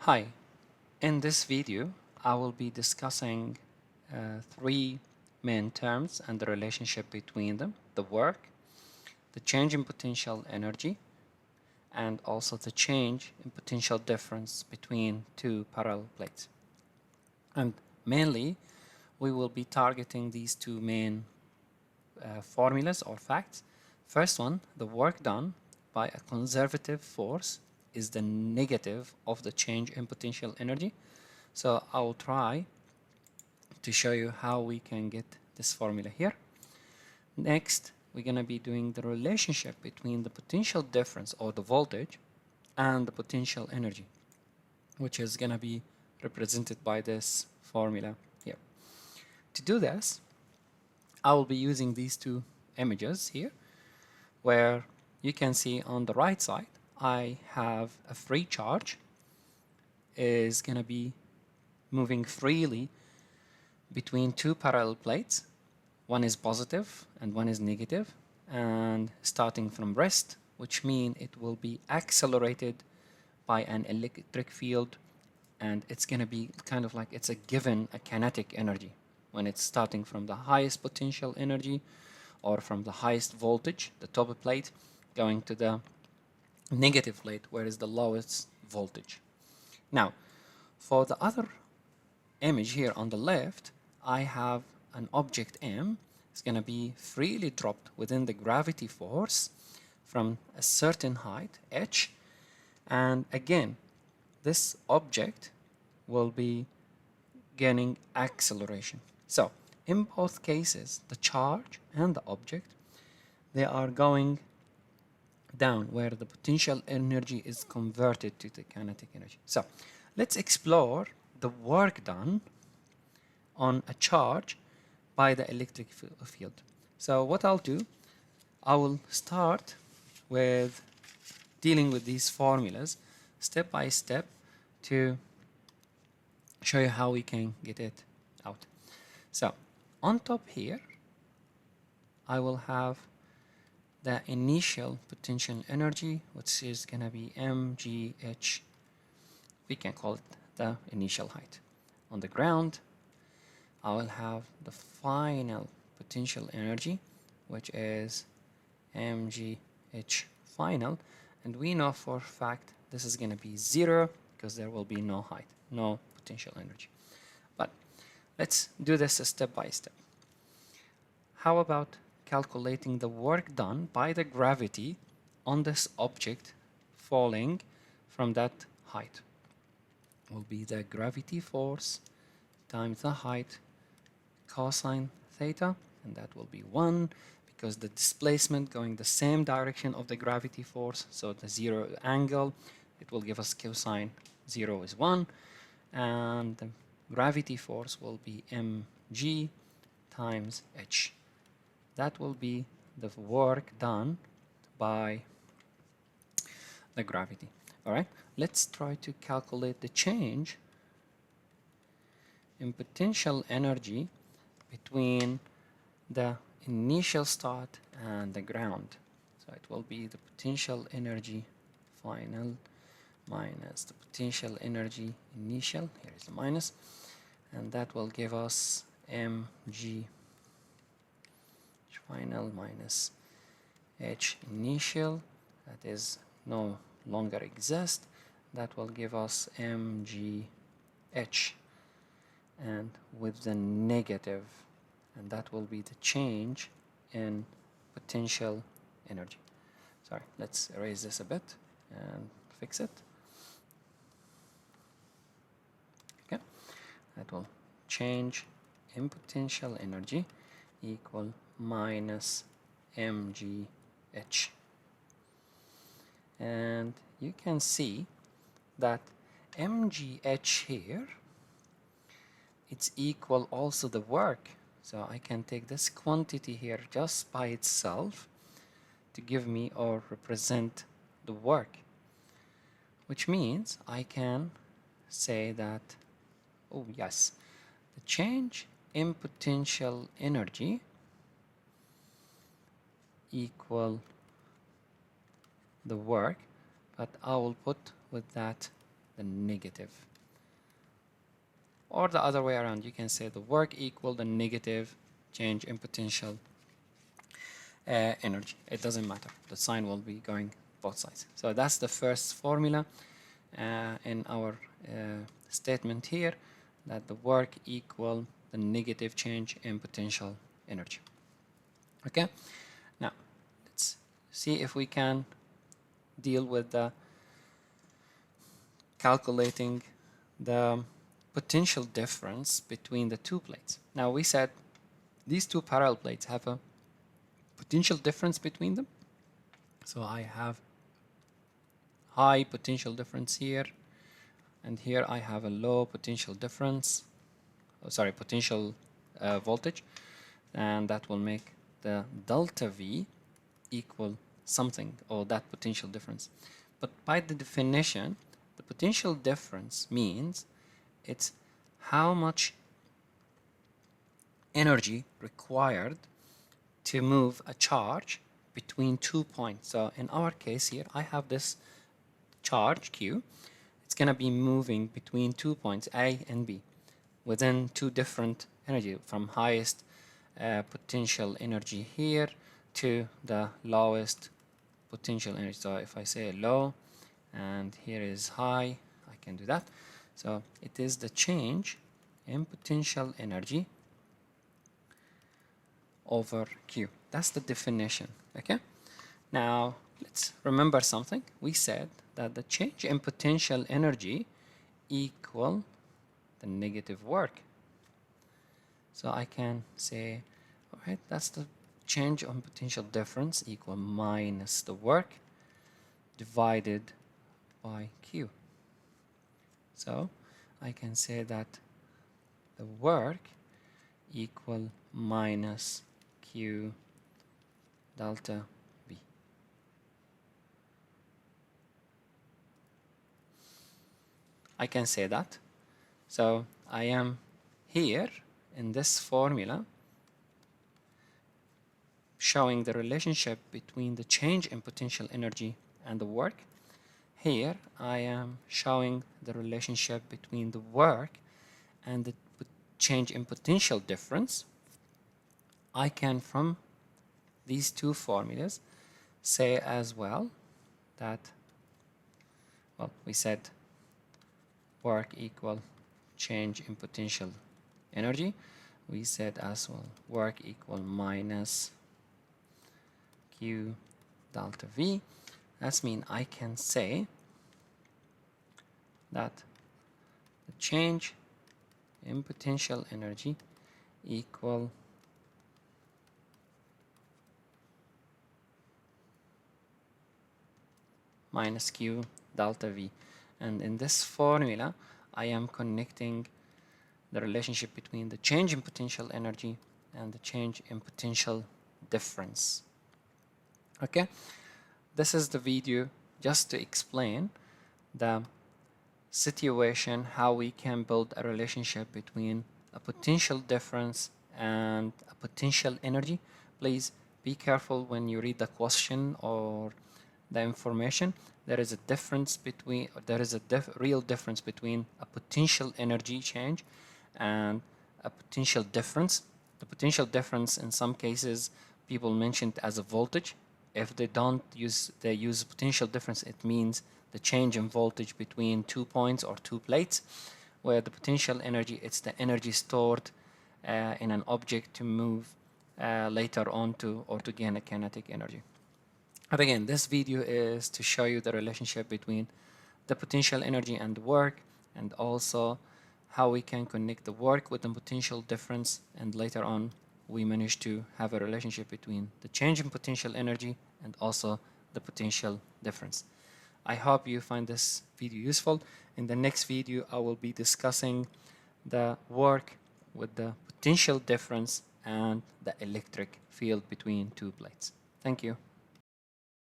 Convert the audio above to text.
Hi, in this video I will be discussing three main terms and the relationship between them: the work, the change in potential energy, and also the change in potential difference between two parallel plates. And mainly we will be targeting these two main formulas or facts. First one, the work done by a conservative force is the negative of the change in potential energy. So I will try to show you how we can get this formula here. Next, we're going to be doing the relationship between the potential difference or the voltage and the potential energy, which is going to be represented by this formula here. To do this, I will be using these two images here, where you can see on the right side, I have a free charge is going to be moving freely between two parallel plates. One is positive and one is negative, and starting from rest, which means it will be accelerated by an electric field, and it's going to be kind of like it's a given a kinetic energy when it's starting from the highest potential energy or from the highest voltage, the top plate, going to the negative plate where is the lowest voltage. Now, for the other image here on the left, I have an object M. It's going to be freely dropped within the gravity force from a certain height, h, and again, this object will be gaining acceleration. So, in both cases, the charge and the object, they are going down where the potential energy is converted to the kinetic energy. So, let's explore the work done on a charge by the electric field. So what I'll do, I will start with dealing with these formulas step by step to show you how we can get it out. So on top here, I will have the initial potential energy, which is going to be mgh. We can call it the initial height. On the ground, I will have the final potential energy, which is mgh final, and we know for a fact this is going to be 0 because there will be no height, no potential energy. But let's do this step by step. How about calculating the work done by the gravity on this object falling from that height? Will be the gravity force times the height cosine theta, and that will be 1 because the displacement going the same direction of the gravity force, so the 0 angle, it will give us cosine 0 is 1, and the gravity force will be mg times h. That will be the work done by the gravity. All right, let's try to calculate the change in potential energy between the initial start and the ground. So it will be the potential energy final minus the potential energy initial. Here is the minus, and that will give us mg final minus h initial. That is no longer exist. That will give us mgh, and with the negative, and that will be the change in potential energy. Sorry, let's erase this a bit and fix it. Okay, that will change in potential energy equal minus mgh. And you can see that mgh here, it's equal also the work. So I can take this quantity here just by itself to give me or represent the work, which means I can say that, oh yes, the change in potential energy equal the work, but I will put with that the negative. Or the other way around, you can say the work equal the negative change in potential energy. It doesn't matter. The sign will be going both sides. So that's the first formula in our statement here, that the work equal the negative change in potential energy. Okay, now let's see if we can deal with the calculating the potential difference between the two plates. Now we said these two parallel plates have a potential difference between them. So I have high potential difference here, and here I have a low potential difference, potential voltage, and that will make the delta V equal something, or that potential difference. But by the definition, the potential difference means it's how much energy required to move a charge between 2 points. So in our case here, I have this charge Q. It's going to be moving between 2 points, A and B, within two different energy, from highest potential energy here to the lowest potential energy. So if I say low and here is high, I can do that. So it is the change in potential energy over Q. That's the definition. Okay, now let's remember something. We said that the change in potential energy equal the negative work. So I can say, all right, that's the change on potential difference equal minus the work divided by Q. So I can say that the work equal minus Q delta V. I can say that. So I am here in this formula showing the relationship between the change in potential energy and the work. Here I am showing the relationship between the work and the change in potential difference. I can, from these two formulas, say as well that, well, we said work equal change in potential energy. We said as well work equal minus Q delta V. That means I can say that the change in potential energy equal minus Q delta V. And in this formula, I am connecting the relationship between the change in potential energy and the change in potential difference. Okay, this is the video just to explain the situation, how we can build a relationship between a potential difference and a potential energy. Please be careful when you read the question or the information. There is a difference between, real difference between a potential energy change and a potential difference. The potential difference, in some cases, people mentioned as a voltage. If they don't use, they use potential difference, it means the change in voltage between 2 points or 2 plates, where the potential energy, it's the energy stored in an object to move later on to, or to gain a kinetic energy. But again, this video is to show you the relationship between the potential energy and work, and also how we can connect the work with the potential difference, and later on we manage to have a relationship between the change in potential energy and also the potential difference. I hope you find this video useful. In the next video, I will be discussing the work with the potential difference and the electric field between two plates. Thank you.